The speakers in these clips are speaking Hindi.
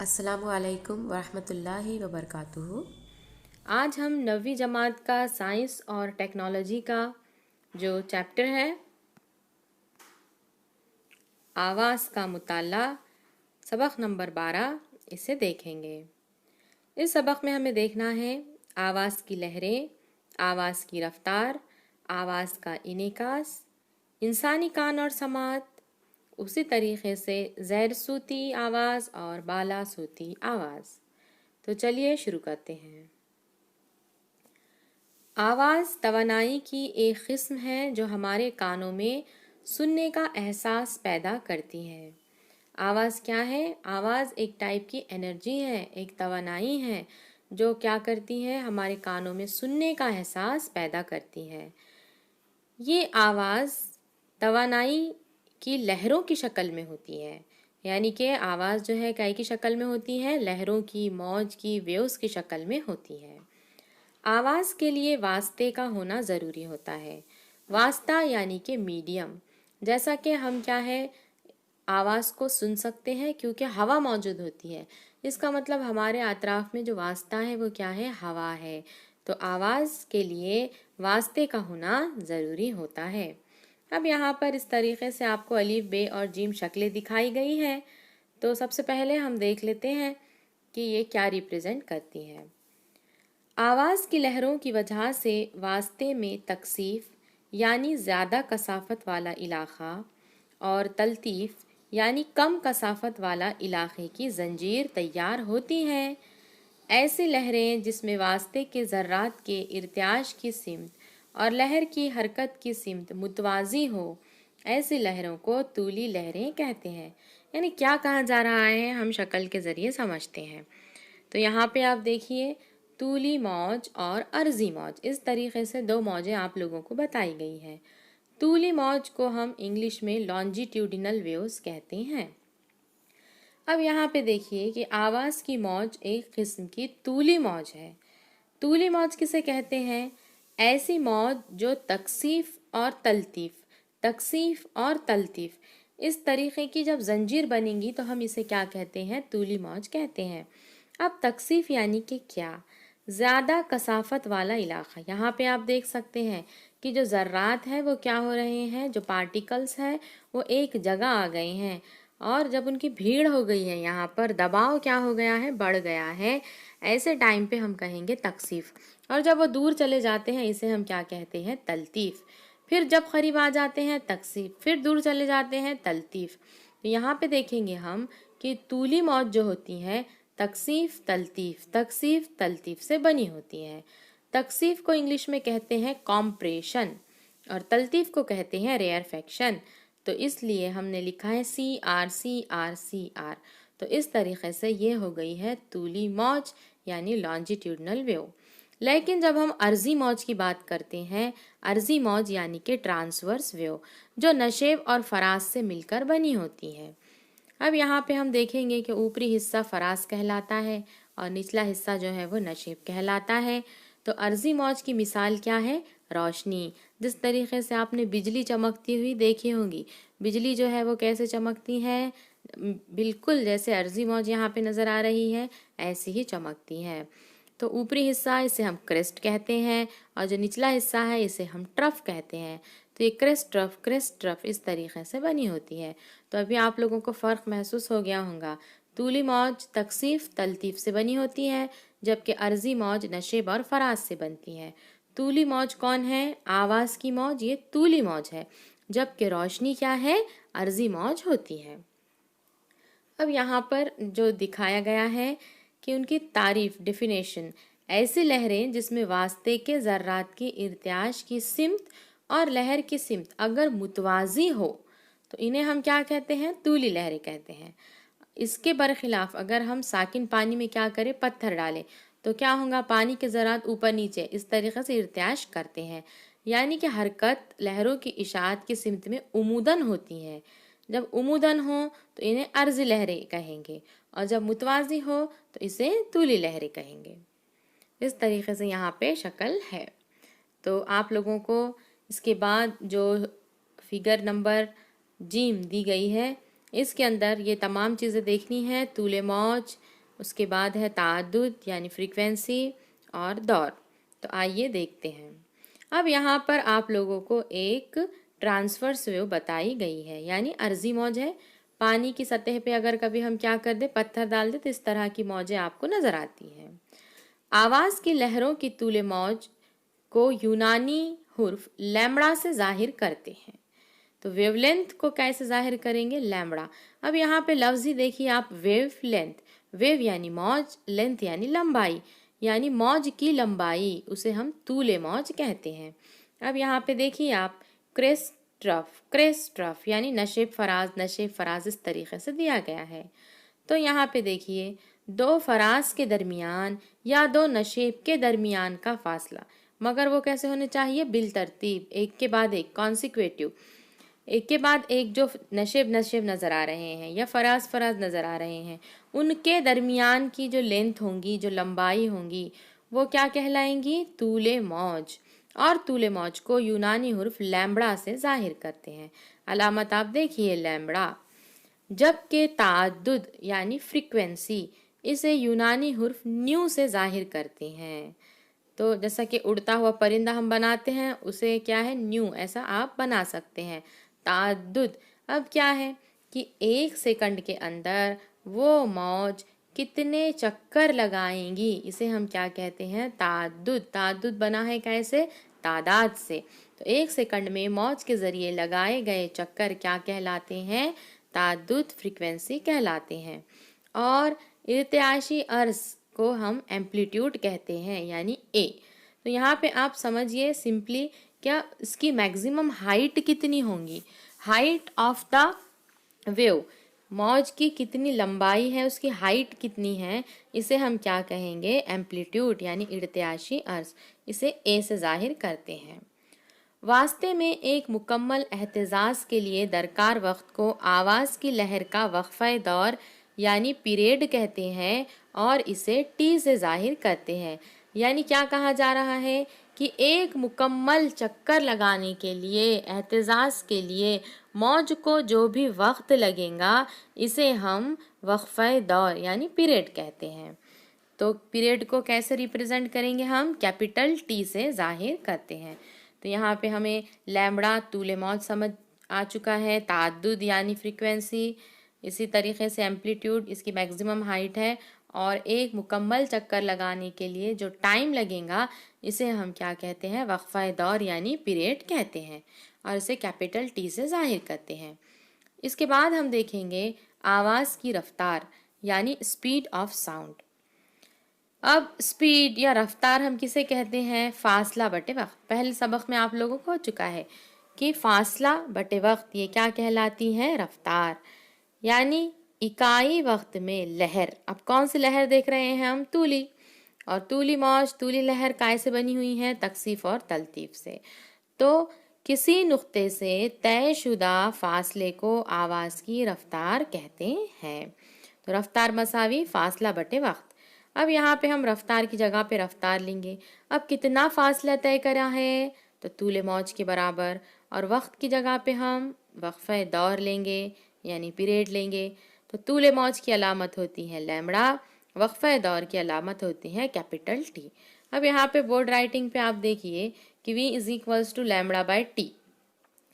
अस्सलामु अलैकुम वरहमतुल्लाहि वबरकातुहू। आज हम 9वीं जमात का साइंस और टेक्नोलॉजी का जो चैप्टर है आवाज़ का मुताला सबक नंबर 12 इसे देखेंगे। इस सबक में हमें देखना है आवाज़ की लहरें, आवाज़ की रफ्तार, आवाज़ का इनेकास, इंसानी कान और समात, उसी तरीक़े से ज़ैर सूती आवाज़ और बाला सूती आवाज़। तो चलिए शुरू करते हैं। आवाज़ तवानाई की एक किस्म है जो हमारे कानों में सुनने का एहसास पैदा करती है। आवाज़ क्या है? आवाज़ एक टाइप की एनर्जी है, एक तवानाई है जो क्या करती है, हमारे कानों में सुनने का एहसास पैदा करती है। ये आवाज़ तवानाई की लहरों की शक्ल में होती है, यानी कि आवाज़ जो है काय की शक्ल में होती है, लहरों की, मौज की, वेव्स की शक्ल में होती है। आवाज़ के लिए वास्ते का होना ज़रूरी होता है। वास्ता यानी कि मीडियम, जैसा कि हम क्या है आवाज़ को सुन सकते हैं क्योंकि हवा मौजूद होती है। इसका मतलब हमारे अतराफ में जो वास्ता है वो क्या है, हवा है। तो आवाज़ के लिए वास्ते का होना ज़रूरी होता है। अब यहाँ पर इस तरीके से आपको अलीफ, बे और जीम शक्लें दिखाई गई हैं। तो सबसे पहले हम देख लेते हैं कि ये क्या रिप्रेजेंट करती हैं। आवाज़ की लहरों की वजह से वास्ते में तकसीफ यानी ज़्यादा कसाफत वाला इलाक़ा और तलतीफ़ यानी कम कसाफत वाला इलाक़े की जंजीर तैयार होती हैं। ऐसी लहरें जिसमें वास्ते के ज़र्रात के इर्तियाश की सिमत और लहर की हरकत की सिमत मुतवाज़ी हो, ऐसी लहरों को तूली लहरें कहते हैं। यानी क्या कहा जा रहा है हम शक्ल के ज़रिए समझते हैं। तो यहाँ पे आप देखिए तूली मौज और अर्जी मौज, इस तरीके से दो मौजें आप लोगों को बताई गई हैं। तूली मौज को हम इंग्लिश में लॉन्जिट्यूडिनल वेव्स कहते हैं। अब यहाँ पे देखिए कि आवाज़ की मौज एक किस्म की तूली मौज है। तूली मौज किसे कहते हैं? ऐसी मौज जो तकसीफ और तलतीफ़ इस तरीके की जब जंजीर बनेंगी तो हम इसे क्या कहते हैं? तूली मौज कहते हैं। अब तकसीफ यानी कि क्या? ज़्यादा कसाफत वाला इलाक़ा। यहाँ पे आप देख सकते हैं कि जो ज़र्रात है वो क्या हो रहे हैं, जो पार्टिकल्स हैं वो एक जगह आ गए हैं और जब उनकी भीड़ हो गई है, यहाँ पर दबाव क्या हो गया है, बढ़ गया है। ऐसे टाइम पे हम कहेंगे तकसीफ। और जब वो दूर चले जाते हैं इसे हम क्या कहते हैं? तलतीफ़। फिर जब करीब आ जाते हैं तकसीफ, फिर दूर चले जाते हैं तलतीफ़। तो यहाँ पे देखेंगे हम कि तूली मौज जो होती है तकसीफ तलतीफ़ से बनी होती है। तकसीफ को इंग्लिश में कहते हैं कॉम्प्रेशन और तलतीफ़ को कहते हैं रेयरफेक्शन। तो इसलिए हमने लिखा है CR। तो इस तरीके से ये हो गई है तूली मौज यानी लॉन्जिट्यूडनल वेव। लेकिन जब हम अर्जी मौज की बात करते हैं, अर्जी मौज यानी कि ट्रांसवर्स वेव, जो नशेब और फराज से मिलकर बनी होती है। अब यहाँ पे हम देखेंगे कि ऊपरी हिस्सा फराज कहलाता है और निचला हिस्सा जो है वो नशेब कहलाता है। तो अर्जी मौज की मिसाल क्या है? रोशनी। जिस तरीके से आपने बिजली चमकती हुई देखी होगी, बिजली जो है वो कैसे चमकती है, बिल्कुल जैसे अर्जी मौज यहाँ पे नज़र आ रही है ऐसी ही चमकती है। तो ऊपरी हिस्सा इसे हम क्रेस्ट कहते हैं और जो निचला हिस्सा है इसे हम ट्रफ कहते हैं। तो ये क्रेस्ट ट्रफ इस तरीके से बनी होती है। तो अभी आप लोगों को फ़र्क महसूस हो गया होगा। तूली मौज तकसीफ तलतीफ़ से बनी होती है, जबकि अर्जी मौज नशेब और फराज से बनती है। तूली मौज कौन है? आवाज़ की मौज, ये तूली मौज है, जबकि रोशनी क्या है? अर्जी मौज होती है। अब यहाँ पर जो दिखाया गया है कि उनकी तारीफ, डेफिनेशन, ऐसी लहरें जिसमें वास्ते के ज़र्रात की इर्तियाश की सिमत और लहर की सिमत अगर मुतवाज़ी हो तो इन्हें हम क्या कहते हैं? तूली लहरें कहते हैं। इसके बरखिलाफ अगर हम साकिन पानी में क्या करें, पत्थर डालें, तो क्या होगा? पानी के ज़रात ऊपर नीचे इस तरीक़े से इर्तियाश करते हैं, यानी कि हरकत लहरों की इशाअत की सिमत में उमूदन होती है। जब उमूदन हो तो इन्हें अर्ज़ी लहरें कहेंगे और जब मुतवाज़ी हो तो इसे तूली लहरें कहेंगे। इस तरीके से यहाँ पे शक्ल है। तो आप लोगों को इसके बाद जो फिगर नंबर जीम दी गई है, इसके अंदर ये तमाम चीज़ें देखनी है, तूले मौज, उसके बाद है ताअद्दुद यानी फ्रीक्वेंसी और दौर। तो आइए देखते हैं। अब यहाँ पर आप लोगों को एक ट्रांसवर्स वेव बताई गई है, यानी अर्जी मौज है। पानी की सतह पे अगर कभी हम क्या कर दे, पत्थर डाल दे, तो इस तरह की मौजें आपको नजर आती हैं। आवाज की लहरों की तूले मौज को यूनानी हुर्फ लैम्बड़ा से जाहिर करते हैं। तो वेवलेंथ को कैसे जाहिर करेंगे, लैम्बड़ा। अब यहाँ पे लफ्ज ही देखिए आप, वेव लेंथ, वेव यानी मौज, लेंथ यानी लंबाई, यानी मौज की लंबाई, उसे हम तूले मौज कहते हैं। अब यहाँ पे देखिए आप, क्रेस्ट ट्रफ, क्रेस्ट ट्रफ यानी नशेब फराज, नशेब फराज इस तरीके से दिया गया है। तो यहाँ पे देखिए, दो फराज के दरमियान या दो नशेब के दरमियान का फासला, मगर वो कैसे होने चाहिए, बिल तरतीब, एक के बाद एक, कॉन्सिक्वेटिव, एक के बाद एक। जो नशेब नशेब नज़र आ रहे हैं या फराज फराज नज़र आ रहे हैं, उनके दरमियान की जो लेंथ होंगी, जो लंबाई होंगी, वो क्या कहलाएंगी, तूले मौज। और तूले मौज को यूनानी हुर्फ लैम्बड़ा से जाहिर करते हैं। अलामत आप देखिए, लैम्बड़ा। जबकि ताअद्दुद यानी फ्रीक्वेंसी, इसे यूनानी हुर्फ न्यू से जाहिर करते हैं। तो जैसा कि उड़ता हुआ परिंदा हम बनाते हैं, उसे क्या है, न्यू, ऐसा आप बना सकते हैं। ताअद्दुद अब क्या है कि 1 सेकंड के अंदर वो मौज कितने चक्कर लगाएंगी, इसे हम क्या कहते हैं, ताअद्दुद। ताअद्दुद बना है कैसे, तादाद से। तो 1 सेकंड में मौज के जरिए लगाए गए चक्कर क्या कहलाते हैं, ताअद्दुद फ्रीक्वेंसी कहलाते हैं। और इर्तियाशी अर्ज को हम एम्पलीट्यूड कहते हैं, यानी ए। तो यहाँ पे आप समझिए सिंपली, क्या इसकी मैक्सिमम हाइट कितनी होंगी, हाइट ऑफ द वेव, मौज की कितनी लंबाई है, उसकी हाइट कितनी है, इसे हम क्या कहेंगे, एम्पलीट्यूड यानी इर्तियाशी अर्ज। इसे ए से जाहिर करते हैं। वास्ते में एक मुकम्मल एहतजाज के लिए दरकार वक्त को आवाज़ की लहर का वक्फा दौर यानी पीरियड कहते हैं, और इसे टी से जाहिर करते हैं। यानी क्या कहा जा रहा है कि एक मुकम्मल चक्कर लगाने के लिए, एहतजाज के लिए मौज को जो भी वक्त लगेगा, इसे हम वक्फा दौर यानी पीरियड कहते हैं। तो पीरियड को कैसे रिप्रेजेंट करेंगे हम, कैपिटल टी से जाहिर करते हैं। तो यहाँ पे हमें लैम्बड़ा तूले मौज समझ आ चुका है, ताअद्दुद यानी फ्रीक्वेंसी, इसी तरीके से एम्पलीट्यूड इसकी मैक्सिमम हाइट है, और एक मुकम्मल चक्कर लगाने के लिए जो टाइम लगेगा, इसे हम क्या कहते हैं, वक्फा दौर यानी पीरियड कहते हैं, और इसे कैपिटल टी से जाहिर करते हैं। इसके बाद हम देखेंगे आवाज़ की रफ्तार यानी स्पीड ऑफ साउंड। अब स्पीड या रफ्तार हम किसे कहते हैं, फासला बटे वक्त। पहले सबक में आप लोगों को हो चुका है कि फासला बटे वक्त ये क्या कहलाती है, रफ्तार, यानी इकाई वक्त में लहर। अब कौन सी लहर देख रहे हैं हम, तूली। और तूली मौज, तूली लहर काय से बनी हुई है, तकसीफ और तलतीफ से। तो किसी नुक्ते से तयशुदा फासले को आवाज की रफ्तार कहते हैं। तो रफ्तार मसावी फासला बटे वक्त। अब यहाँ पे हम रफ्तार की जगह पे रफ्तार लेंगे। अब कितना फासला तय करा है, तो तूले मौज के बराबर, और वक्त की जगह पे हम वक्फे दौर लेंगे यानी पीरियड लेंगे। तो तूले मौज की अलामत होती है लैम्बड़ा, वक्फे दौर की अलामत होती है कैपिटल टी। अब यहाँ पे बोर्ड राइटिंग पे आप देखिए कि v is equals to lambda by t.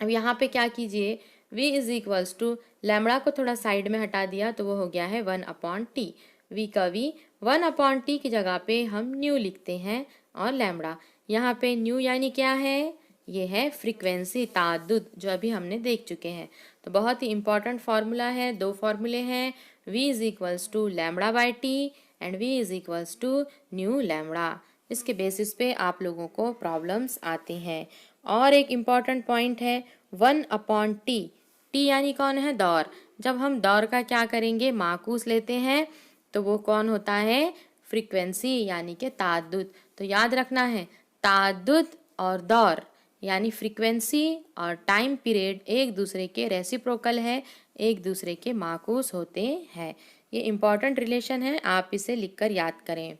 अब यहाँ पे क्या कीजिए, v is equals to, lambda को थोड़ा साइड में हटा दिया तो वो हो गया है 1/t। v का v 1/t की जगह पे हम न्यू लिखते हैं, और लैम्बड़ा यहाँ पे न्यू यानी क्या है, ये है फ्रीक्वेंसी, ताअद्दुद, जो अभी हमने देख चुके हैं। तो बहुत ही इंपॉर्टेंट फार्मूला है, 2 फार्मूले हैं, v is equals to lambda by t and v is equals to new lambda. इसके बेसिस पे आप लोगों को प्रॉब्लम्स आते हैं। और एक इम्पॉर्टेंट पॉइंट है 1/t, टी यानी कौन है, दौर। जब हम दौर का क्या करेंगे, माकूस लेते हैं, तो वो कौन होता है, फ्रीक्वेंसी यानी कि ताअद्दुद। तो याद रखना है, ताअद्दुद और दौर यानी फ्रीक्वेंसी और टाइम पीरियड एक दूसरे के रेसिप्रोकल है, एक दूसरे के माकूस होते हैं। ये इम्पॉर्टेंट रिलेशन है, आप इसे लिखकर याद करें।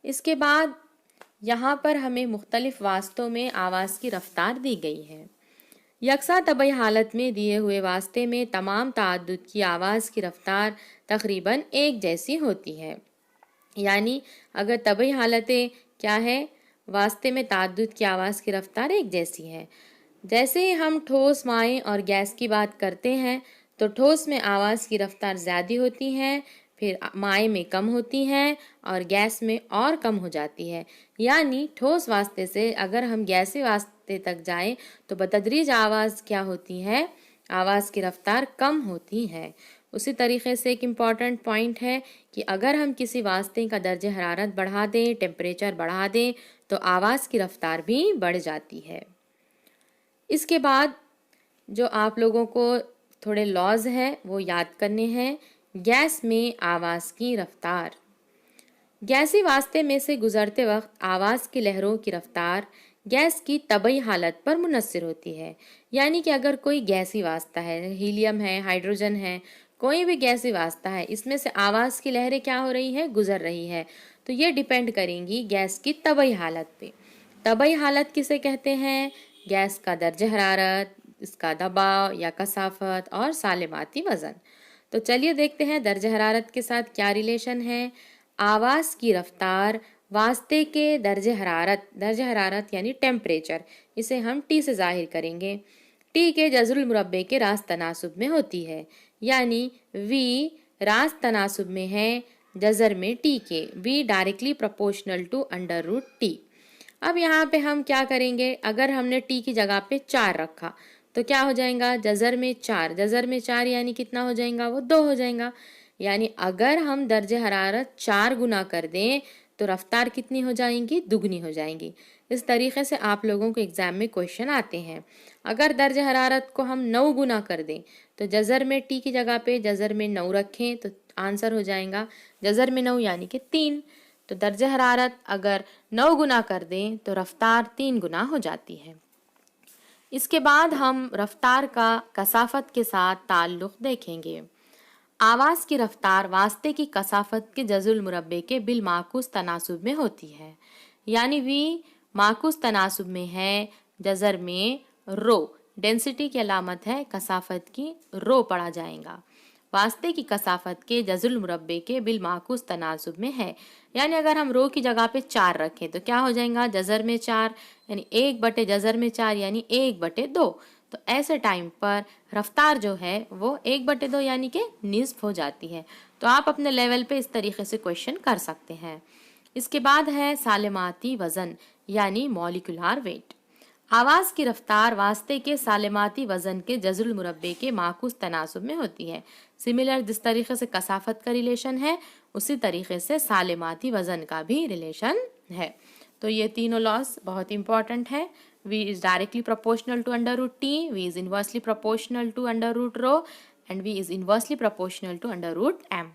इसके बाद यहाँ पर हमें मुख्तलिफ वास्तों में आवाज़ की रफ्तार दी गई है। यकसा तबई हालत में दिए हुए वास्ते में तमाम ताअद्दुद की आवाज़ की रफ्तार तकरीबन एक जैसी होती है। यानी अगर तबई हालतें क्या है, वास्ते में ताअद्दुद की आवाज़ की रफ्तार एक जैसी है। जैसे ही हम ठोस, माए और गैस की बात करते हैं तो ठोस में आवाज़ की रफ्तार ज़्यादा होती है, फिर माए में कम होती है और गैस में और कम हो जाती है। यानी ठोस वास्ते से अगर हम गैसी वास्ते तक जाएं तो बतदरीज आवाज़ क्या होती है, आवाज़ की रफ्तार कम होती है। उसी तरीके से एक इम्पॉर्टेंट पॉइंट है कि अगर हम किसी वास्ते का दर्जे हरारत बढ़ा दें, टेम्परेचर बढ़ा दें, तो आवाज़ की रफ्तार भी बढ़ जाती है। इसके बाद जो आप लोगों को थोड़े लॉज हैं वो याद करने हैं। गैस में आवाज़ की रफ्तार। गैसी वास्ते में से गुजरते वक्त आवाज़ की लहरों की रफ्तार गैस की तबई हालत पर मुनस्सिर होती है। यानी कि अगर कोई गैसी वास्ता है, हीलियम है, हाइड्रोजन है, कोई भी गैसी वास्ता है, इसमें से आवाज़ की लहरें क्या हो रही है, गुजर रही है, तो ये डिपेंड करेंगी गैस की तबई हालत पे। तबई हालत किसे कहते हैं? गैस का दर्जे हरारत, इसका दबाव या कसाफत और सालिमाती वज़न। तो चलिए देखते हैं दर्जे हरारत के साथ क्या रिलेशन है। आवाज़ की रफ्तार वास्ते के दर्जे हरारत यानी टेम्परेचर, इसे हम टी से जाहिर करेंगे। टी के जज़रुल मुरब्बे के रास्त तनासुब में होती है, यानी वी रास्त तनासुब में है जज़र में टी के। V directly proportional to under root t. अब यहाँ पे हम क्या करेंगे, अगर हमने टी की जगह पे 4 रखा तो क्या हो जाएगा, जज़र में 4, जज़र में 4 यानी कितना हो जाएगा, वो 2 हो जाएगा। यानी अगर हम दर्जे हरारत 4 गुना कर दें तो रफ्तार कितनी हो जाएंगी, दुगनी हो जाएंगी। इस तरीके से आप लोगों को एग्जाम में क्वेश्चन आते हैं। अगर दर्जे हरारत को हम 9 गुना कर दें तो जज़र में टी की जगह पे जज़र में 9 रखें तो आंसर हो जाएगा जज़र में 9 यानी कि 3। तो दर्जे हरारत अगर 9 गुना कर दें तो रफ्तार 3 गुना हो जाती है। इसके बाद हम रफ्तार का कसाफत के साथ ताल्लुक़ देखेंगे। आवाज़ की रफ्तार वास्ते की कसाफत के जज़ुल मुरब्बे के बिल माकूस तनासुब में होती है। यानी वी माकूस तनासुब में है जज़र में रो, डेंसिटी की अलामत है कसाफत की, रो पढ़ा जाएगा। वास्ते की कसाफत के जज़ुल मुरब्बे के बिल माकूस तनासुब में है। यानी अगर हम रो की जगह पे 4 रखें तो क्या हो जाएगा, जज़र में 4 यानी 1 बटे जज़र में 4 यानी 1 बटे 2। तो ऐसे टाइम पर रफ्तार जो है वो 1 बटे 2 यानी कि निस्फ हो जाती है। तो आप अपने लेवल पे इस तरीके से क्वेश्चन कर सकते हैं। इसके बाद है सालिमाती वज़न यानी मॉलिक्यूलर वेट। आवाज़ की रफ्तार वास्ते के सालिमाती वज़न के जज़ुल मुरब्बे के माकूस तनासुब में होती है। सिमिलर जिस तरीके से कसाफत का रिलेशन है उसी तरीके से सालिमाती वज़न का भी रिलेशन है। तो ये तीनों लॉस बहुत इंपॉर्टेंट है। V is directly proportional to under root T, V is inversely proportional to under root rho and V is inversely proportional to under root M।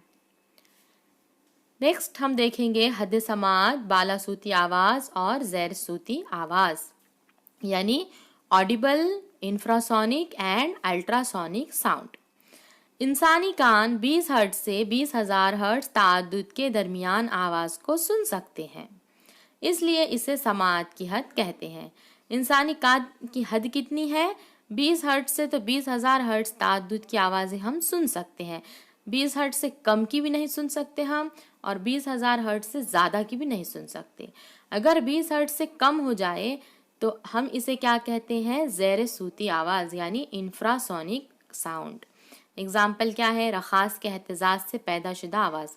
Next हम देखेंगे हद समात, बाला सूती आवाज़ और ज़ैर सूती आवाज़ यानी Audible, infrasonic and ultrasonic sound. इंसानी कान 20 हर्ट्ज से 20,000 हर्ट्ज ताअद्दुद के दरमियान आवाज़ को सुन सकते हैं, इसलिए इसे समात की हद कहते हैं। इंसानी कान की हद कितनी है, 20 हर्ट्ज से तो 20,000 हर्ट्ज ताअद्दुद की आवाज़ें हम सुन सकते हैं। 20 हर्ट्ज से कम की भी नहीं सुन सकते हम और 20,000 हर्ट्ज से ज़्यादा की भी नहीं सुन सकते। अगर 20 हर्ट्ज से कम हो जाए तो हम इसे क्या कहते हैं, ज़ैर सूती आवाज़ यानी इंफ्रासोनिक साउंड। एग्जाम्पल क्या है, रखास के एहतजाज से पैदा शुदा आवाज़।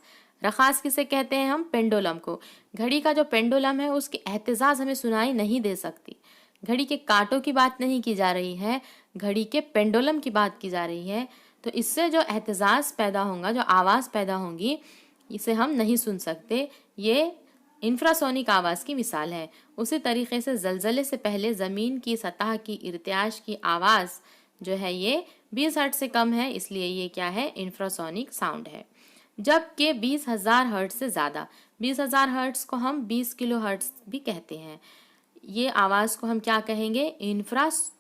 रखास किसे कहते हैं हम, पेंडुलम को। घड़ी का जो पेंडुलम है उसकी एहतजाज हमें सुनाई नहीं दे सकती। घड़ी के कांटों की बात नहीं की जा रही है, घड़ी के पेंडुलम की बात की जा रही है। तो इससे जो एहतजाज पैदा होगा, जो आवाज़ पैदा होगी, इसे हम नहीं सुन सकते। ये इंफ्रासोनिक आवाज़ की मिसाल है। उसी तरीके से ज़लज़ले से पहले ज़मीन की सतह की इर्तियाश की आवाज़ जो है ये 20 हर्ट्ज से कम है, इसलिए ये क्या है, इंफ्रासोनिक साउंड है। जबकि 20,000 हर्ट्ज से ज़्यादा, 20,000 हर्ट्ज को हम 20 किलो हर्ट्ज भी कहते हैं, ये आवाज़ को हम क्या कहेंगे,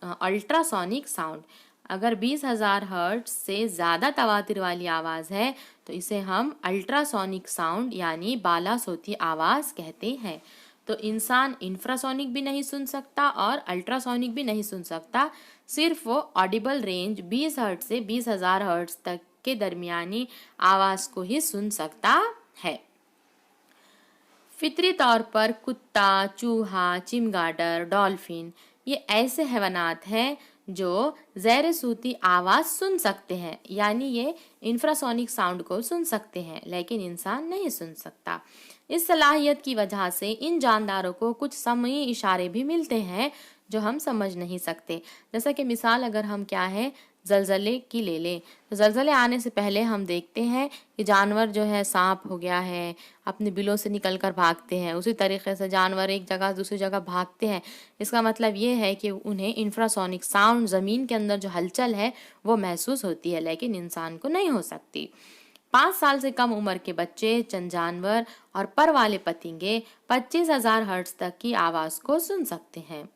अल्ट्रासोनिक साउंड। अगर 20,000 हर्ट्ज से ज़्यादा तवातिर वाली आवाज़ है तो इसे हम अल्ट्रासोनिक साउंड यानी बाला सोती आवाज़ कहते हैं। तो इंसान इंफ्रासोनिक भी नहीं सुन सकता और अल्ट्रासोनिक भी नहीं सुन सकता, सिर्फ वो ऑडिबल रेंज 20 हर्ट्ज से 20,000 हर्ट्ज तक के दरमियानी आवाज को ही सुन सकता है। फितरी तौर पर कुत्ता, चूहा, चिमगाडर, डॉल्फिन ये ऐसे हैवानात हैं जो ज़ैर सूती आवाज़ सुन सकते हैं, यानी ये इंफ्रासोनिक साउंड को सुन सकते हैं, लेकिन इंसान नहीं सुन सकता। इस सलाहियत की वजह से इन जानदारों को कुछ समई इशारे भी मिलते हैं जो हम समझ नहीं सकते। जैसा कि मिसाल अगर हम क्या है जलजले की ले लें, तो जलजले आने से पहले हम देखते हैं कि जानवर जो है सांप हो गया है अपने बिलों से निकलकर भागते हैं। उसी तरीके से जानवर एक जगह से दूसरी जगह भागते हैं। इसका मतलब ये है कि उन्हें इंफ्रासोनिक साउंड, ज़मीन के अंदर जो हलचल है वो महसूस होती है, लेकिन इंसान को नहीं हो सकती। 5 साल से कम उम्र के बच्चे, चंद जानवर और पर वाले पतंगे 25,000 हर्ट्ज तक की आवाज़ को सुन सकते हैं।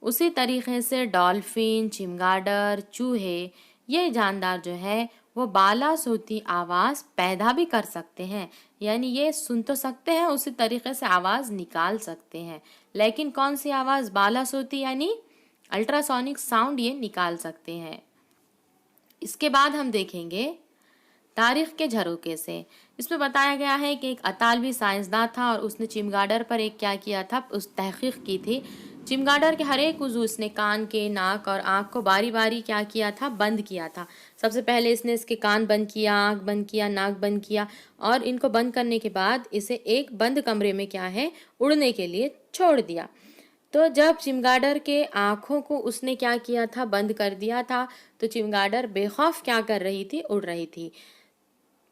उसी तरीके से डॉल्फिन, चिमगाडर, चूहे ये जानदार जो है वो बाला सोती आवाज़ पैदा भी कर सकते हैं, यानी ये सुन तो सकते हैं, उसी तरीके से आवाज़ निकाल सकते हैं। लेकिन कौन सी आवाज़? बाला सोती यानी अल्ट्रासोनिक साउंड ये निकाल सकते हैं। इसके बाद हम देखेंगे तारीख के झरोके से। इसमें बताया गया है कि एक अतालवी साइंसदान था और उसने चिमगाडर पर एक क्या किया था, उस तहकीक की थी। चिमगाडर के हर एक उज़ू उसने कान के, नाक और आँख को बारी बारी क्या किया था, बंद किया था। सबसे पहले इसने इसके कान बंद किया, आँख बंद किया, नाक बंद किया और इनको बंद करने के बाद इसे एक बंद कमरे में क्या है उड़ने के लिए छोड़ दिया। तो जब चिमगाडर के आँखों को उसने क्या किया था, बंद कर दिया था, तो चिमगाडर बेखौफ क्या कर रही थी, उड़ रही थी।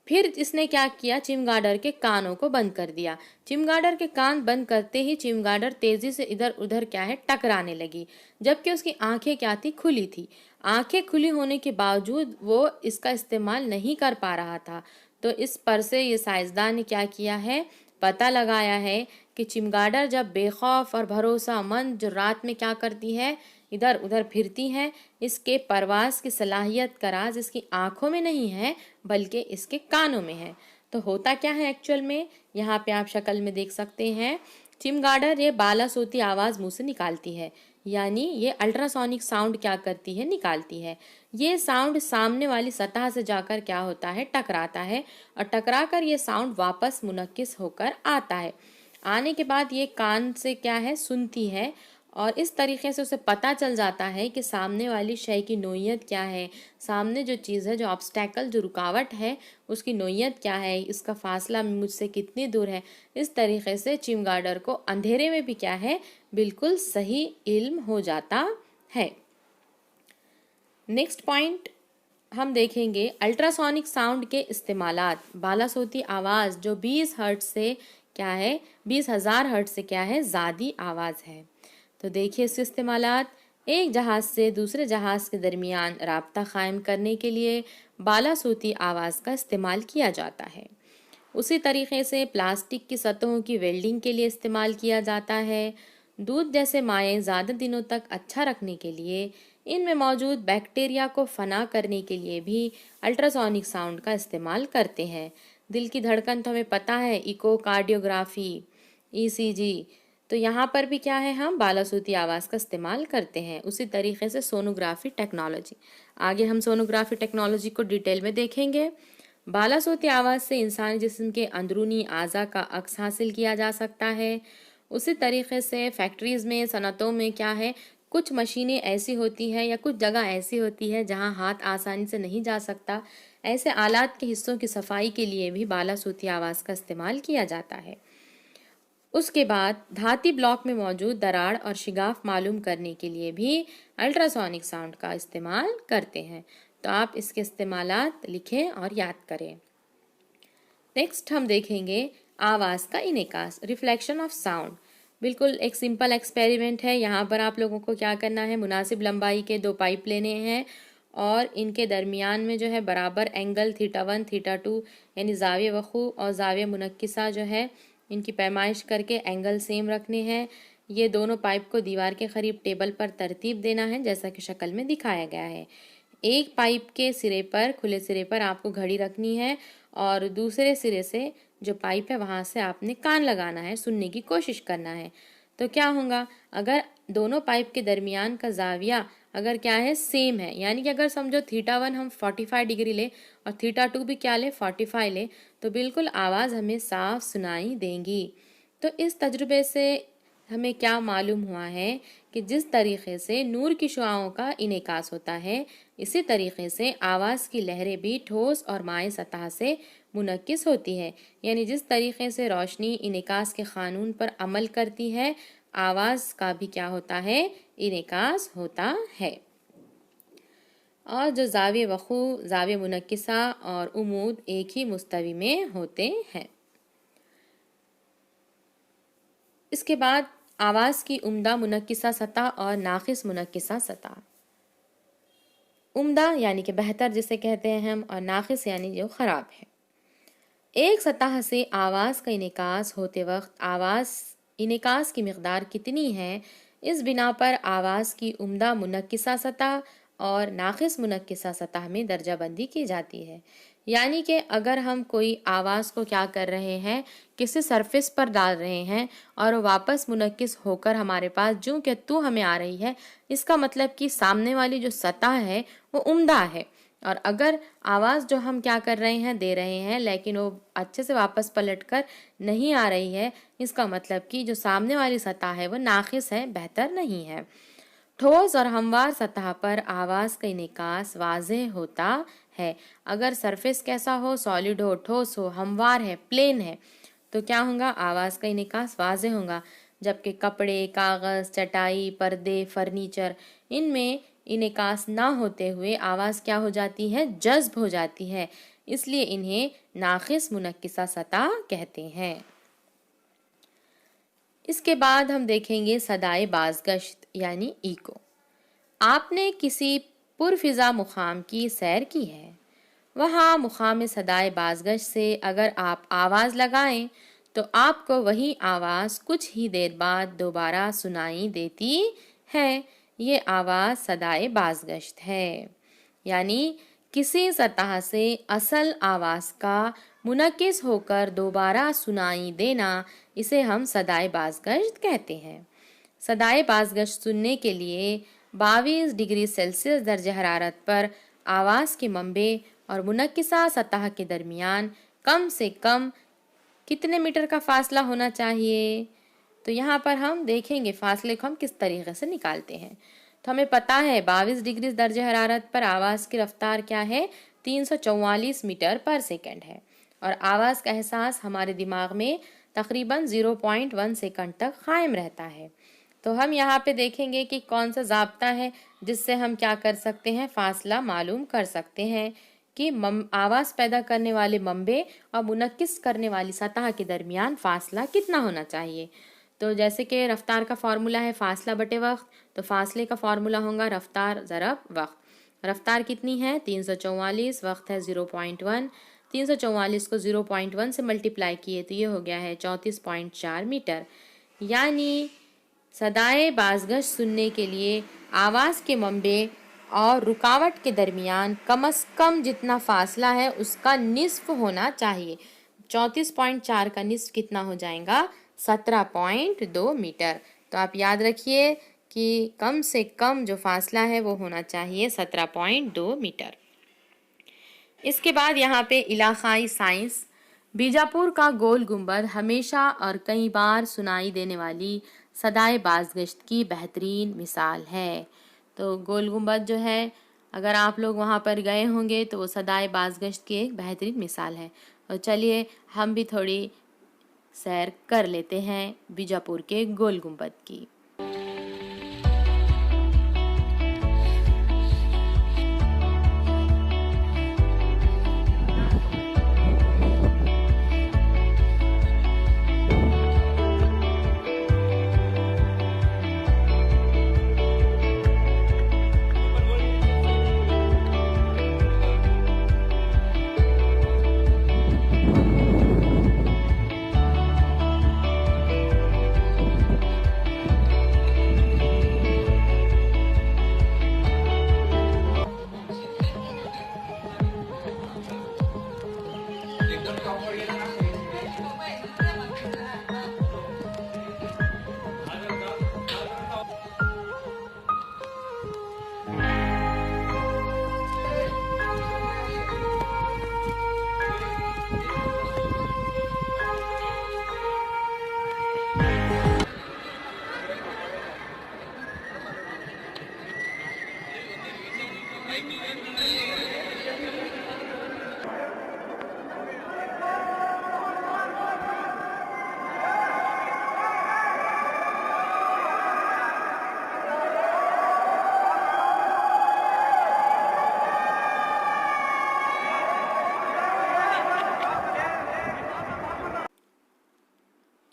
फिर इसने क्या किया, चिमगाडर के कानों को बंद कर दिया। चिमगाडर के कान बंद करते ही चिमगाडर तेजी से इधर उधर क्या है टकराने लगी, जबकि उसकी आंखें क्या थी, खुली थी। आंखें खुली होने के बावजूद वो इसका इस्तेमाल नहीं कर पा रहा था। तो इस पर से ये साइंसदान ने क्या किया है, पता लगाया है कि चिमगाडर जब बेखौफ और भरोसामंद जो रात में क्या करती है, इधर उधर फिरती हैं, इसके परवास की सलाहियत का राज इसकी आंखों में नहीं है बल्कि इसके कानों में है। तो होता क्या है एक्चुअल में, यहाँ पे आप शक्ल में देख सकते हैं, चिमगाडर ये बाला सोती आवाज़ मुंह से निकालती है, यानी ये अल्ट्रासोनिक साउंड क्या करती है, निकालती है। ये साउंड सामने वाली सतह से जाकर क्या होता है, टकराता है और टकराकर ये साउंड वापस मुनक्किस होकर आता है। आने के बाद ये कान से क्या है, सुनती है और इस तरीके से उसे पता चल जाता है कि सामने वाली शय की नोयत क्या है, सामने जो चीज़ है, जो ऑब्स्टेकल, जो रुकावट है, उसकी नोयत क्या है, इसका फासला मुझसे कितनी दूर है। इस तरीके से चिमगाडर को अंधेरे में भी क्या है, बिल्कुल सही इल्म हो जाता है। नेक्स्ट पॉइंट हम देखेंगे अल्ट्रासोनिक साउंड के इस्तेमालात। बाला सोती आवाज़ जो 20 हर्ट्ज से क्या है, 20,000 हर्ट्ज से क्या है, ज़्यादी आवाज़ है। तो देखिए इसके इस्तेमालात। एक जहाज़ से दूसरे जहाज़ के दरमियान राब्ता कायम करने के लिए बाला सोती आवाज़ का इस्तेमाल किया जाता है। उसी तरीके से प्लास्टिक की सतहों की वेल्डिंग के लिए इस्तेमाल किया जाता है। दूध जैसे माएँ ज़्यादा दिनों तक अच्छा रखने के लिए, इनमें मौजूद बैक्टीरिया को फना करने के लिए भी अल्ट्रासोनिक साउंड का इस्तेमाल करते हैं। दिल की धड़कन तो हमें पता है, इकोकार्डियोग्राफी, ईसीजी, तो यहाँ पर भी क्या है, हम बालासूती आवाज़ का इस्तेमाल करते हैं। उसी तरीके से सोनोग्राफी टेक्नोलॉजी, आगे हम सोनोग्राफी टेक्नोलॉजी को डिटेल में देखेंगे। बालासूती आवाज़ से इंसानी जिस्म के अंदरूनी आज़ा का अक्स हासिल किया जा सकता है। उसी तरीके से फैक्ट्रीज़ में, सनतों में क्या है, कुछ मशीनें ऐसी होती हैं या कुछ जगह ऐसी होती है जहां हाथ आसानी से नहीं जा सकता। ऐसे आलात के हिस्सों की सफाई के लिए भी बालासूती आवाज़ का इस्तेमाल किया जाता है। उसके बाद धाती ब्लॉक में मौजूद दरार और शिगाफ मालूम करने के लिए भी अल्ट्रासोनिक साउंड का इस्तेमाल करते हैं। तो आप इसके इस्तेमालात लिखें और याद करें। नेक्स्ट हम देखेंगे आवाज़ का इनेकास, रिफ्लेक्शन ऑफ साउंड। बिल्कुल एक सिंपल एक्सपेरिमेंट है। यहाँ पर आप लोगों को क्या करना है, मुनासिब लंबाई के 2 पाइप लेने हैं और इनके दरमियान में जो है बराबर एंगल θ1 θ2 यानी जाविया वखू और जाविया मुनक्किसा जो है, इनकी पैमाइश करके एंगल सेम रखने हैं। ये दोनों पाइप को दीवार के करीब टेबल पर तरतीब देना है जैसा कि शक्ल में दिखाया गया है। एक पाइप के सिरे पर, खुले सिरे पर आपको घड़ी रखनी है और दूसरे सिरे से जो पाइप है वहाँ से आपने कान लगाना है, सुनने की कोशिश करना है। तो क्या होगा, अगर दोनों पाइप के दरमियान का जाविया अगर क्या है, सेम है, यानी कि अगर समझो θ1 हम 45 डिग्री ले और θ2 भी क्या ले, 45 ले, तो बिल्कुल आवाज़ हमें साफ सुनाई देंगी। तो इस तजुर्बे से हमें क्या मालूम हुआ है कि जिस तरीके से नूर की शुआओं का इनेकास होता है, इसी तरीके से आवाज़ की लहरें भी ठोस और माए सतह से मुनक्किस होती है। यानी जिस तरीके से रोशनी इनेकास के क़ानून पर अमल करती है, आवाज़ का भी क्या होता है, इनेकास होता है। और जो ज़ाविये वक़ू, ज़ाविये मुनक्किसा और उमूद एक ही मुस्तवी में होते हैं। इसके बाद आवाज़ की उम्दा मुनक्किसा सतह और नाक़िस मुनक्किसा सतह। उम्दा यानी कि बेहतर जिसे कहते हैं हम, और नाक़िस यानी जो ख़राब है। एक सतह से आवाज़ का इनेकास होते वक्त आवाज़ इनेकास की मिक़दार कितनी है, इस बिना पर आवाज़ की उम्दा मुनक्किसा सतह और नाक़िस मुनक्किसा सतह में दर्जा बंदी की जाती है। यानी कि अगर हम कोई आवाज़ को क्या कर रहे हैं, किसी सरफेस पर डाल रहे हैं और वापस मुनक्किस होकर हमारे पास जूं के तू हमें आ रही है, इसका मतलब कि सामने वाली जो सतह है वो उम्दा है। और अगर आवाज़ जो हम क्या कर रहे हैं, दे रहे हैं, लेकिन वो अच्छे से वापस पलट कर नहीं आ रही है, इसका मतलब कि जो सामने वाली सतह है वो नाक़िस है, बेहतर नहीं है। ठोस और हमवार सतह पर आवाज़ का इनेकास वाज़ेह होता है। अगर सरफेस कैसा हो, सॉलिड हो, ठोस हो, हमवार है, प्लेन है, तो क्या होगा, आवाज़ का इनेकास वाज़ेह होगा। जबकि कपड़े, कागज़, चटाई, पर्दे, फर्नीचर, इनमें इनेकास ना होते हुए आवाज़ क्या हो जाती है, जज़्ब हो जाती है। इसलिए इन्हें नाक़िस मुनक्किसा सतह कहते हैं। इसके बाद हम देखेंगे सदाए बाज़गश्त यानी इको। आपने किसी पुरफ़िज़ा मुक़ाम की सैर की है, वहाँ मुक़ाम सदाए बाज़गश्त से अगर आप आवाज़ लगाएं तो आपको वही आवाज़ कुछ ही देर बाद दोबारा सुनाई देती है। ये आवाज़ सदाए बाज़गश्त है। यानी किसी सतह से असल आवाज़ का मुनक्किस होकर दोबारा सुनाई देना, इसे हम सदाए बाज़गश्त कहते हैं। सदाए बाज़गश्त सुनने के लिए 22 डिग्री सेल्सियस दर्जे हरारत पर आवाज़ के मंबे और मुनक्किसा सतह के दरमियान कम से कम कितने मीटर का फासला होना चाहिए। तो यहाँ पर हम देखेंगे फासले को हम किस तरीके से निकालते हैं। तो हमें पता है 22 डिग्री दर्जे हरारत पर आवाज़ की रफ्तार क्या है, 344 मीटर पर सेकंड है, और आवाज़ का एहसास हमारे दिमाग में तकरीबन 0.1 सेकंड तक कायम रहता है। तो हम यहाँ पे देखेंगे कि कौन सा ज़ाब्ता है जिससे हम क्या कर सकते हैं, फासला मालूम कर सकते हैं कि आवाज़ पैदा करने वाले मंबे और मुनक्किस करने वाली सतह के दरमियान फासला कितना होना चाहिए। तो जैसे कि रफ्तार का फार्मूला है फासला बटे वक्त, तो फासले का फार्मूला होगा रफ्तार ज़रब वक्त। रफ्तार कितनी है, 344, वक्त है 0.1। 344 को 0.1 से मल्टीप्लाई किए तो ये हो गया है 34.4 मीटर। यानी सदाए बाज़गश्त सुनने के लिए आवाज़ के मंबे और रुकावट के दरमियान कम से कम जितना फासला है उसका निस्फ होना चाहिए। 34.4 का निस्फ कितना हो जाएगा, 17.2 मीटर। तो आप याद रखिए कि कम से कम जो फासला है वो होना चाहिए 17.2 मीटर। इसके बाद यहाँ पे इलाक़ाई साइंस। बीजापुर का गोल गुंबद हमेशा और कई बार सुनाई देने वाली सदाए बाज़गश्त की बेहतरीन मिसाल है। तो गोल गुंबद जो है, अगर आप लोग वहाँ पर गए होंगे तो वो सदाए बाज़गश्त की एक बेहतरीन मिसाल है। और चलिए हम भी थोड़ी सैर कर लेते हैं बीजापुर के गोल गुंबद की।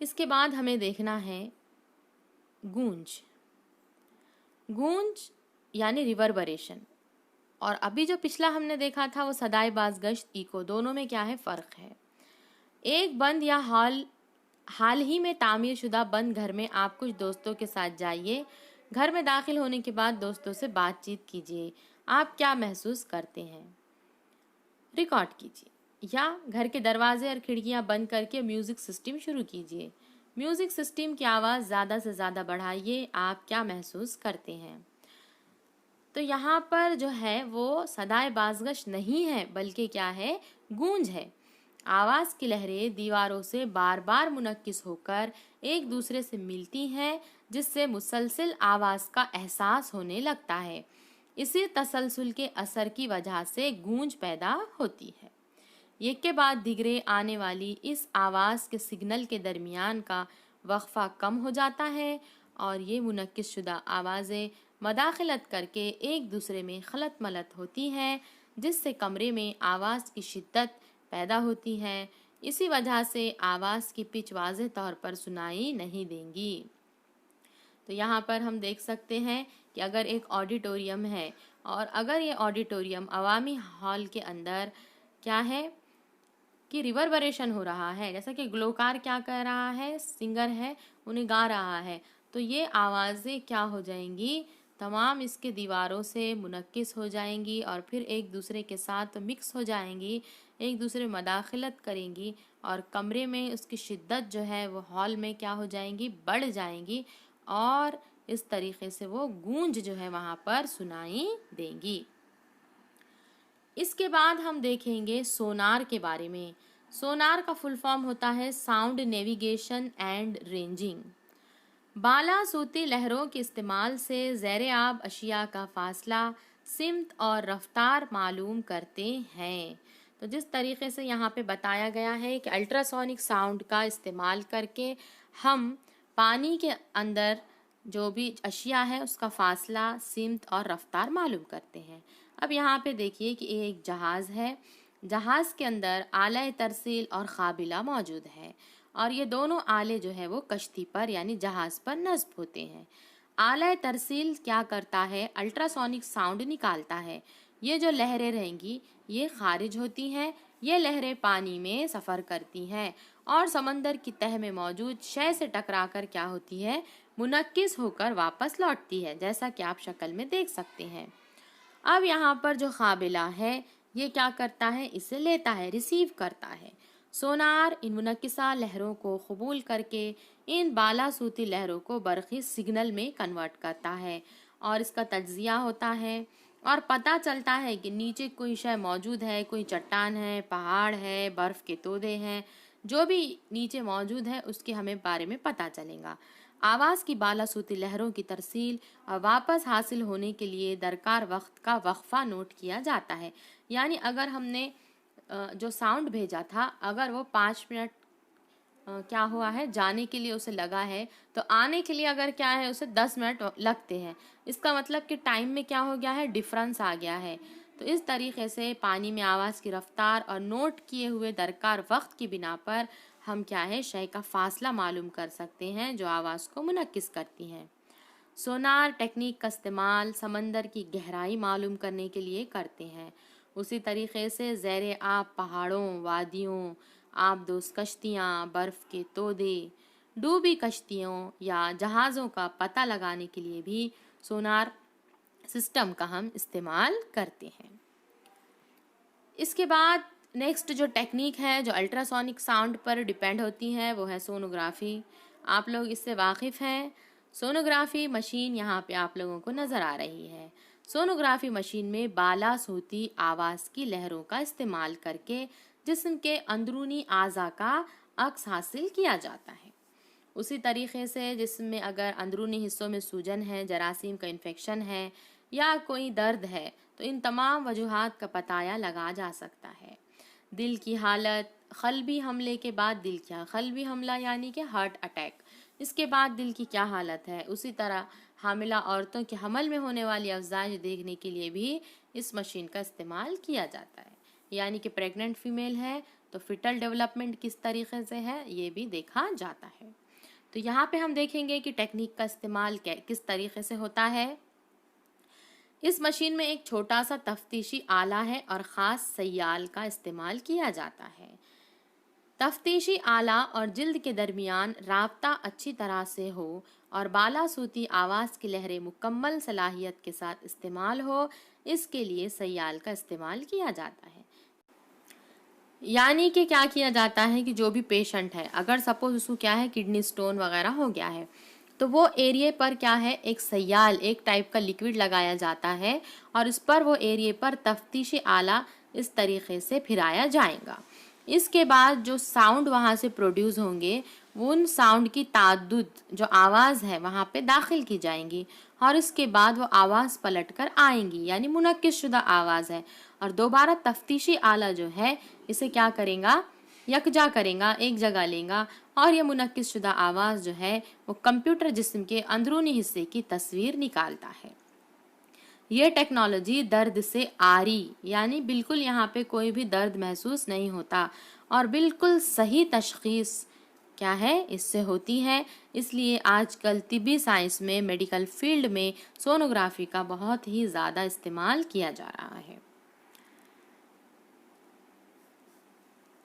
इसके बाद हमें देखना है गूंज। गूंज यानी रिवर्बरेशन। और अभी जो पिछला हमने देखा था वो सदाई बाज गश्त, इको, दोनों में क्या है, फ़र्क है। एक बंद या हाल ही में तामीर शुदा बंद घर में आप कुछ दोस्तों के साथ जाइए। घर में दाखिल होने के बाद दोस्तों से बातचीत कीजिए। आप क्या महसूस करते हैं, रिकॉर्ड कीजिए। या घर के दरवाजे और खिड़कियां बंद करके म्यूज़िक सिस्टम शुरू कीजिए। म्यूज़िक सिस्टम की आवाज़ ज़्यादा से ज़्यादा बढ़ाइए। आप क्या महसूस करते हैं। तो यहाँ पर जो है वो सदाए बाज़गश नहीं है, बल्कि क्या है, गूंज है। आवाज़ की लहरें दीवारों से बार बार मुनक्किस होकर एक दूसरे से मिलती हैं, जिससे मुसलसल आवाज़ का एहसास होने लगता है। इसी तसलसल के असर की वजह से गूंज पैदा होती है। एक के बाद दिगरे आने वाली इस आवाज़ के सिग्नल के दरमियान का वक्फा कम हो जाता है और ये मुनक्किस शुदा आवाज़ें मदाखलत करके एक दूसरे में खलत मलत होती हैं, जिससे कमरे में आवाज़ की शिद्दत पैदा होती है। इसी वजह से आवाज़ की पिच वाज़ेह तौर पर सुनाई नहीं देंगी। तो यहाँ पर हम देख सकते हैं कि अगर एक ऑडिटोरियम है और अगर ये ऑडिटोरियम अवामी हॉल के अंदर क्या है कि रिवर्बरेशन हो रहा है, जैसा कि ग्लोकार क्या कर रहा है, सिंगर है, उन्हें गा रहा है, तो ये आवाज़ें क्या हो जाएंगी, तमाम इसके दीवारों से मुनक्किस हो जाएंगी और फिर एक दूसरे के साथ मिक्स हो जाएंगी, एक दूसरे मदाखलत करेंगी और कमरे में उसकी शिद्दत जो है वो हॉल में क्या हो जाएंगी, बढ़ जाएंगी और इस तरीके से वो गूंज जो है वहाँ पर सुनाई देंगी। इसके बाद हम देखेंगे सोनार के बारे में। सोनार का फुल फॉर्म होता है साउंड नेविगेशन एंड रेंजिंग। बाला सूती लहरों के इस्तेमाल से ज़ेरे आब अशिया का फासला, सिमत और रफ्तार मालूम करते हैं। तो जिस तरीके से यहाँ पे बताया गया है कि अल्ट्रासोनिक साउंड का इस्तेमाल करके हम पानी के अंदर जो भी अशिया है उसका फासला, सिमत और रफ्तार मालूम करते हैं। अब यहाँ पे देखिए कि ये एक जहाज़ है। जहाज़ के अंदर आला तरसील और काबिला मौजूद है और ये दोनों आले जो है वो कश्ती पर यानी जहाज़ पर नस्ब होते हैं। आला तरसील क्या करता है, अल्ट्रासोनिक साउंड निकालता है। ये जो लहरें रहेंगी ये खारिज होती हैं। ये लहरें पानी में सफ़र करती हैं और समंदर की तह में मौजूद शय से टकराकर क्या होती है, मुनक्किस होकर वापस लौटती है, जैसा कि आप शक्ल में देख सकते हैं। अब यहाँ पर जो काबिला है ये क्या करता है, इसे लेता है, रिसीव करता है। सोनार इन मुनक्किसा लहरों को कबूल करके इन बाला सूती लहरों को बरक़ी सिग्नल में कन्वर्ट करता है और इसका तज्ज़िया होता है और पता चलता है कि नीचे कोई शय मौजूद है, कोई चट्टान है, पहाड़ है, बर्फ़ के तोदे हैं, जो भी नीचे मौजूद है उसके हमें बारे में पता चलेगा। आवाज़ की बाला सूती लहरों की तरसील और वापस हासिल होने के लिए दरकार वक्त का वक्फा नोट किया जाता है। यानी अगर हमने जो साउंड भेजा था अगर वो 5 मिनट क्या हुआ है जाने के लिए उसे लगा है, तो आने के लिए अगर क्या है उसे 10 मिनट लगते हैं। इसका मतलब कि टाइम में क्या हो गया है, डिफरेंस आ गया है। तो इस तरीके से पानी में आवाज़ की रफ्तार और नोट किए हुए दरकार वक्त की बिना पर हम क्या है, शय का फासला मालूम कर सकते हैं जो आवाज़ को मुनक्किस करती हैं। सोनार टेक्निक का इस्तेमाल समंदर की गहराई मालूम करने के लिए करते हैं। उसी तरीके से ज़ेरे आब पहाड़ों, वादियों, आबदोज़ कश्तियाँ, बर्फ़ के तोदे, डूबी कश्तियों या जहाज़ों का पता लगाने के लिए भी सोनार सिस्टम का हम इस्तेमाल करते हैं। इसके बाद नेक्स्ट जो टेक्निक है जो अल्ट्रासोनिक साउंड पर डिपेंड होती है वो है सोनोग्राफी। आप लोग इससे वाकिफ़ हैं। सोनोग्राफी मशीन यहाँ पे आप लोगों को नज़र आ रही है। सोनोग्राफी मशीन में बाला सूती आवाज़ की लहरों का इस्तेमाल करके जिस्म के अंदरूनी आज़ा का अक्स हासिल किया जाता है। उसी तरीके से जिस्म में अगर अंदरूनी हिस्सों में सूजन है, जरासीम का इन्फेक्शन है या कोई दर्द है, तो इन तमाम वजूहात का पताया लगा जा सकता है। दिल की हालत, क़ल्बी हमले के बाद दिल क्या, क़ल्बी हमला यानी कि हार्ट अटैक, इसके बाद दिल की क्या हालत है। उसी तरह हामिला औरतों के हमल में होने वाली अफजाइश देखने के लिए भी इस मशीन का इस्तेमाल किया जाता है। यानी कि प्रेग्नेंट फीमेल है तो फिटल डेवलपमेंट किस तरीके से है ये भी देखा जाता है। तो यहाँ पे हम देखेंगे कि टेक्निक का इस्तेमाल किस तरीके से होता है। इस मशीन में एक छोटा सा तफ्तीशी आला है और ख़ास सयाल का इस्तेमाल किया जाता है। तफ्तीशी आला और जिल्द के दरमियान राब्ता अच्छी तरह से हो और बालासूती आवाज़ की लहरें मुकम्मल सलाहियत के साथ इस्तेमाल हो, इसके लिए सयाल का इस्तेमाल किया जाता है। यानी कि क्या किया जाता है कि जो भी पेशेंट है, अगर सपोज उसको क्या है किडनी स्टोन वगैरह हो गया है, तो वो एरिए पर क्या है एक सयाल, एक टाइप का लिक्विड लगाया जाता है और इस पर वो एरिए पर तफ्तीशी आला इस तरीके से फिराया जाएगा। इसके बाद जो साउंड वहाँ से प्रोड्यूस होंगे वो उन साउंड की ताद्दुद जो आवाज़ है वहाँ पे दाखिल की जाएंगी और इसके बाद वो आवाज़ पलट कर आएंगी, यानी मुनक्किस शुदा आवाज़ है। और दोबारा तफ्तीशी आला जो है इसे क्या करेगा, यकजा करेगा, एक जगह लेगा और यह मुनक्किस शुदा आवाज़ जो है वो कंप्यूटर जिस्म के अंदरूनी हिस्से की तस्वीर निकालता है। ये टेक्नोलॉजी दर्द से आरी, यानी बिल्कुल यहाँ पे कोई भी दर्द महसूस नहीं होता और बिल्कुल सही तशखीस क्या है इससे होती है। इसलिए आजकल तिब्बी साइंस में, मेडिकल फील्ड में सोनोग्राफी का बहुत ही ज़्यादा इस्तेमाल किया जा रहा है।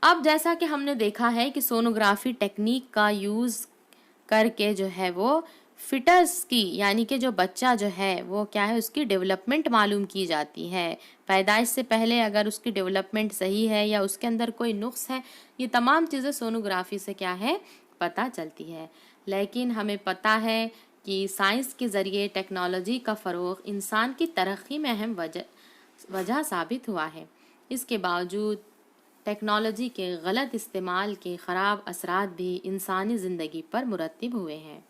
अब जैसा कि हमने देखा है कि सोनोग्राफी टेक्निक का यूज़ करके जो है वो फिटस की, यानी कि जो बच्चा जो है वो क्या है उसकी डेवलपमेंट मालूम की जाती है। पैदाइश से पहले अगर उसकी डेवलपमेंट सही है या उसके अंदर कोई नुक्स है, ये तमाम चीज़ें सोनोग्राफी से क्या है पता चलती है। लेकिन हमें पता है कि साइंस के ज़रिए टेक्नोलॉजी का फ़रोग़ इंसान की तरक्की में अहम वजह साबित हुआ है। इसके बावजूद टेक्नोलॉजी के गलत इस्तेमाल के ख़राब असरात भी इंसानी ज़िंदगी पर मुरतब हुए हैं।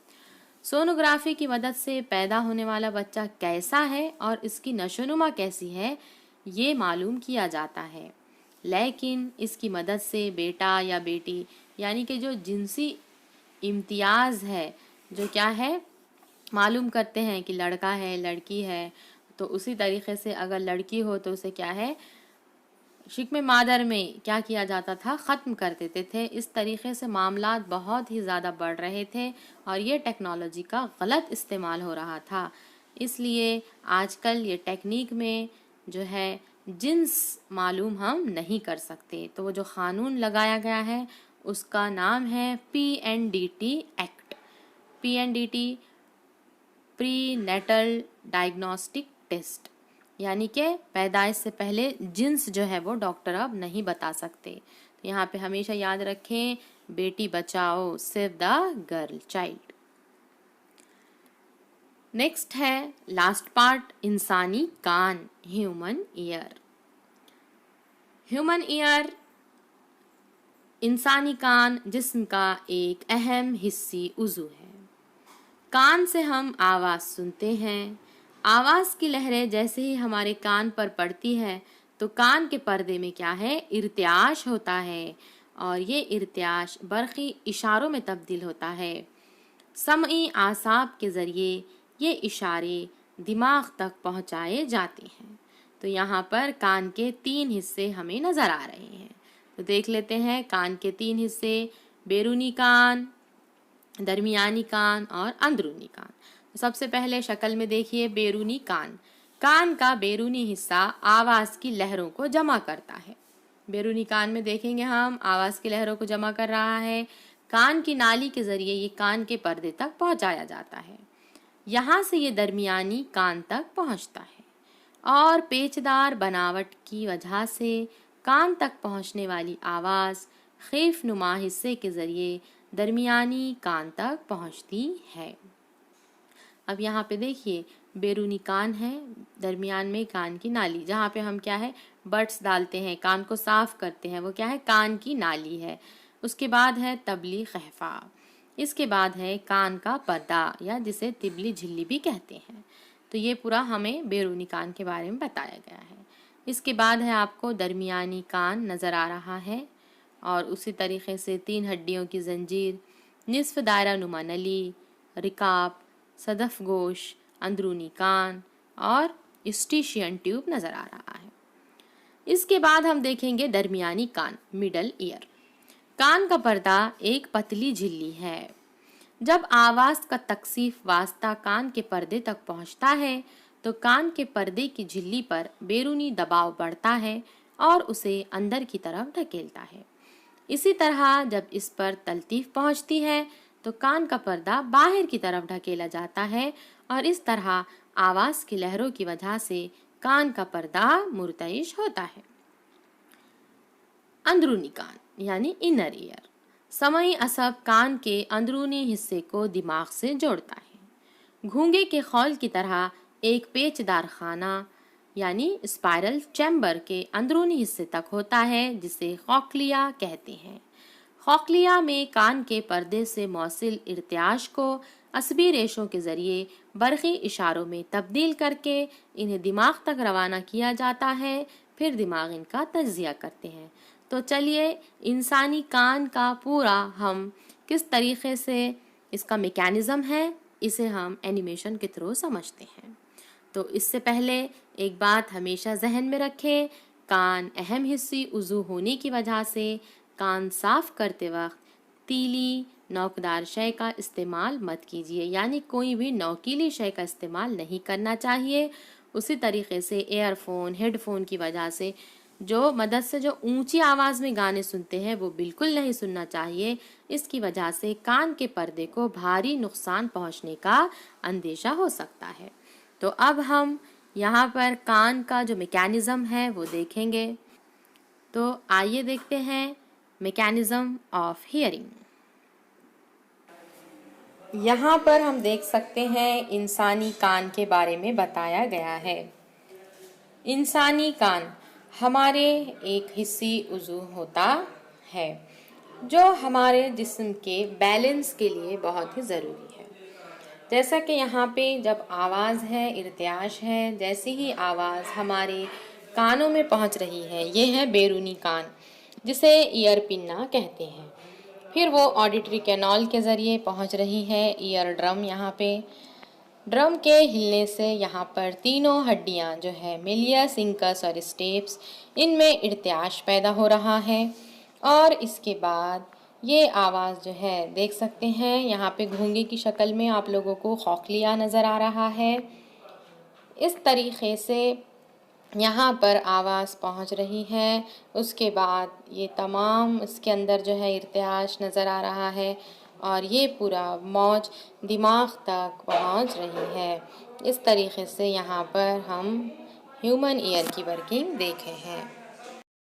सोनोग्राफी की मदद से पैदा होने वाला बच्चा कैसा है और इसकी नशोनुमा कैसी है ये मालूम किया जाता है, लेकिन इसकी मदद से बेटा या बेटी यानी कि जो जिनसी इम्तियाज़ है, जो क्या है मालूम करते हैं कि लड़का है लड़की है, तो उसी तरीके से अगर लड़की हो तो उसे क्या है शिक्म मादर में क्या किया जाता था, ख़त्म कर देते थे। इस तरीके से मामलात बहुत ही ज़्यादा बढ़ रहे थे और ये टेक्नोलॉजी का गलत इस्तेमाल हो रहा था। इसलिए आजकल ये टेक्निक में जो है जिन्स मालूम हम नहीं कर सकते। तो वो जो क़ानून लगाया गया है उसका नाम है PNDT act. PNDT pre natal diagnostic test, यानी कि पैदाइश से पहले जिन्स जो है वो डॉक्टर अब नहीं बता सकते। तो यहाँ पे हमेशा याद रखें, Beti Bachao, save the girl child. Next है लास्ट पार्ट, इंसानी कान, ह्यूमन ईयर। ह्यूमन ईयर, इंसानी कान जिस्म का एक अहम हिस्सी उज़ू है। कान से हम आवाज़ सुनते हैं। आवाज़ की लहरें जैसे ही हमारे कान पर पड़ती है तो कान के पर्दे में क्या है इर्त्याश होता है और ये इर्त्याश बरक़ी इशारों में तब्दील होता है। समई आसाब के ज़रिए ये इशारे दिमाग तक पहुँचाए जाते हैं। तो यहाँ पर कान के 3 हिस्से हमें नज़र आ रहे हैं। तो देख लेते हैं कान के 3 हिस्से, बैरूनी कान, दरमियानी कान और अंदरूनी कान। तो सबसे पहले शक्ल में देखिए बैरूनी कान। कान का बैरूनी हिस्सा आवाज़ की लहरों को जमा करता है। बैरूनी कान में देखेंगे हम आवाज़ की लहरों को जमा कर रहा है। कान की नाली के ज़रिए ये कान के पर्दे तक पहुंचाया जाता है। यहाँ से ये दरमियानी कान तक पहुंचता है और पेचदार बनावट की वजह से कान तक पहुंचने वाली आवाज़ खीफ नुमा हिस्से के ज़रिए दरमियानी कान तक पहुंचती है। अब यहाँ पे देखिए बैरूनी कान है, दरमियान में कान की नाली, जहाँ पे हम क्या है बड्स डालते हैं, कान को साफ करते हैं, वो क्या है कान की नाली है। उसके बाद है तबली खहफा, इसके बाद है कान का पर्दा या जिसे तिबली झिल्ली भी कहते हैं। तो ये पूरा हमें बैरूनी कान के बारे में बताया गया है। इसके बाद है आपको दरमियानी कान नज़र आ रहा है और उसी तरीके से 3 हड्डियों की जंजीर, निस्फ दायरा नुमा नली, रिकाब, सदफ गोश, अंदरूनी कान और स्टिशियन ट्यूब नज़र आ रहा है। इसके बाद हम देखेंगे दरमियानी कान, मिडल ईयर। कान का पर्दा एक पतली झिल्ली है। जब आवाज का तकसीफ वास्ता कान के पर्दे तक पहुंचता है तो कान के पर्दे की झिल्ली पर बैरूनी दबाव बढ़ता है और उसे अंदर की तरफ ढकेलता है। इसी तरह जब इस पर तलतीफ पहुंचती है तो कान का पर्दा बाहर की तरफ ढकेला जाता है और इस तरह आवाज की लहरों की वजह से कान का पर्दा मुर्तइश होता है। अंदरूनी कान यानी इनर ईयर। समई असब कान के अंदरूनी हिस्से को दिमाग से जोड़ता है। घूंगे के खौल की तरह एक पेचदार खाना यानी स्पाइरल चैम्बर के अंदरूनी हिस्से तक होता है जिसे कॉक्लिया कहते हैं। कॉक्लिया में कान के पर्दे से मौसिल इर्तियाश को असबी रेशों के जरिए बरक़ी इशारों में तब्दील करके इन्हें दिमाग तक रवाना किया जाता है, फिर दिमाग इनका तज्जिया करते हैं। तो चलिए इंसानी कान का पूरा हम किस तरीके से इसका मैकेनिज़्म है इसे हम एनिमेशन के थ्रू समझते हैं। तो इससे पहले एक बात हमेशा जहन में रखें, कान अहम हिस्सी उज़ू होने की वजह से कान साफ करते वक्त तीली नोकदार शय का इस्तेमाल मत कीजिए, यानी कोई भी नोकीली शय का इस्तेमाल नहीं करना चाहिए। उसी तरीके से एयरफोन हेडफोन की वजह से जो मदद से जो ऊंची आवाज़ में गाने सुनते हैं वो बिल्कुल नहीं सुनना चाहिए। इसकी वजह से कान के पर्दे को भारी नुकसान पहुंचने का अंदेशा हो सकता है। तो अब हम यहाँ पर कान का जो मैकेनिज़्म है वो देखेंगे। तो आइए देखते हैं मैकेनिज़्म ऑफ हियरिंग। यहाँ पर हम देख सकते हैं इंसानी कान के बारे में बताया गया है। इंसानी कान हमारे एक हिस्सी उज़ू होता है जो हमारे जिस्म के बैलेंस के लिए बहुत ही ज़रूरी है। जैसा कि यहाँ पे जब आवाज़ है, इर्तियाश है, जैसे ही आवाज़ हमारे कानों में पहुँच रही है, ये है बैरूनी कान जिसे ईयर पिन्ना कहते हैं। फिर वो ऑडिटरी कैनाल के ज़रिए पहुँच रही है ईयर ड्रम। यहाँ पे ड्रम के हिलने से यहाँ पर तीनों हड्डियाँ जो है मिलियस, इंकस और स्टेप्स, इनमें इर्तियाश पैदा हो रहा है और इसके बाद ये आवाज़ जो है देख सकते हैं यहाँ पे घोंगे की शक्ल में आप लोगों को कॉक्लिया नज़र आ रहा है। इस तरीके से यहाँ पर आवाज़ पहुँच रही है। उसके बाद ये तमाम इसके अंदर जो है इर्तियाश नज़र आ रहा है और ये पूरा मौज दिमाग तक पहुँच रही है। इस तरीके से यहाँ पर हम ह्यूमन ईयर की वर्किंग देखे हैं।